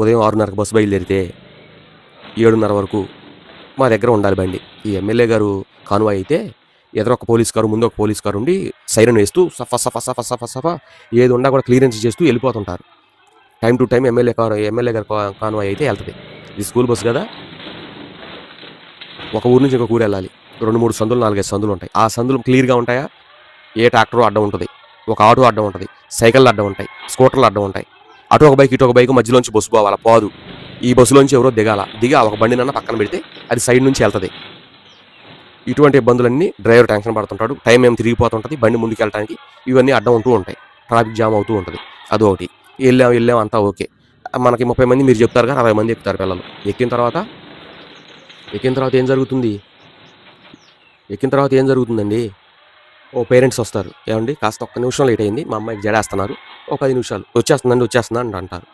ఉదయం 6:30కి బస్సు బయలుదేరితే 7:30 వరకు మా దగ్గర ఉండాలి బండి. ఈ ఎమ్మెల్యే గారు కాన్వాయ్ అయితే ఎదురొక పోలీస్ కారు, ముందు ఒక పోలీస్ కారు ఉండి సైరన్ వేస్తూ సఫా సఫా సఫా సఫా సఫా ఏది ఉన్నా కూడా క్లియరెన్స్ చేస్తూ వెళ్ళిపోతుంటారు. టైం టు టైం ఎమ్మెల్యే గారు కాన్వాయ్ అయితే వెళ్తుంది. ఇది స్కూల్ బస్సు కదా, ఒక ఊరు నుంచి ఇంకొక ఊరు వెళ్ళాలి. 2-3 సందులు, 4-5 సందులు ఉంటాయి. ఆ సందులు క్లియర్గా ఉంటాయా? ఏ ట్రాక్టర్ అడ్డం ఉంటుంది, ఒక ఆటో అడ్డం ఉంటుంది, సైకిళ్ళు అడ్డం ఉంటాయి, స్కూటర్లు అడ్డం ఉంటాయి. అటు ఒక బైక్ ఇటు ఒక బైక్ మధ్యలోంచి బస్సు పోవాలా, పోదు. ఈ బస్సులోంచి ఎవరో దిగి ఒక బండినన్నా పక్కన పెడితే అది సైడ్ నుంచి వెళ్తుంది. ఇటువంటి ఇబ్బందులన్నీ డ్రైవర్ టెన్షన్ పడుతుంటాడు. టైం ఏం తిరిగిపోతుంటుంది, బండి ముందుకు వెళ్ళడానికి ఇవన్నీ అడ్డం ఉంటూ ఉంటాయి. ట్రాఫిక్ జామ్ అవుతూ ఉంటుంది. అదొకటి. వెళ్ళాం అంతా ఓకే. మనకి 30 మంది మీరు చెప్తారు కానీ 60 మంది ఎక్కుతారు పిల్లలు. ఎక్కిన తర్వాత ఏం జరుగుతుందండి? ఓ పేరెంట్స్ వస్తారు. ఏమండి కాస్త ఒక్క నిమిషం లేట్ అయింది, మా అమ్మాయికి జడేస్తున్నారు, ఒక 10 నిమిషాలు వచ్చేస్తుందండి అంటారు.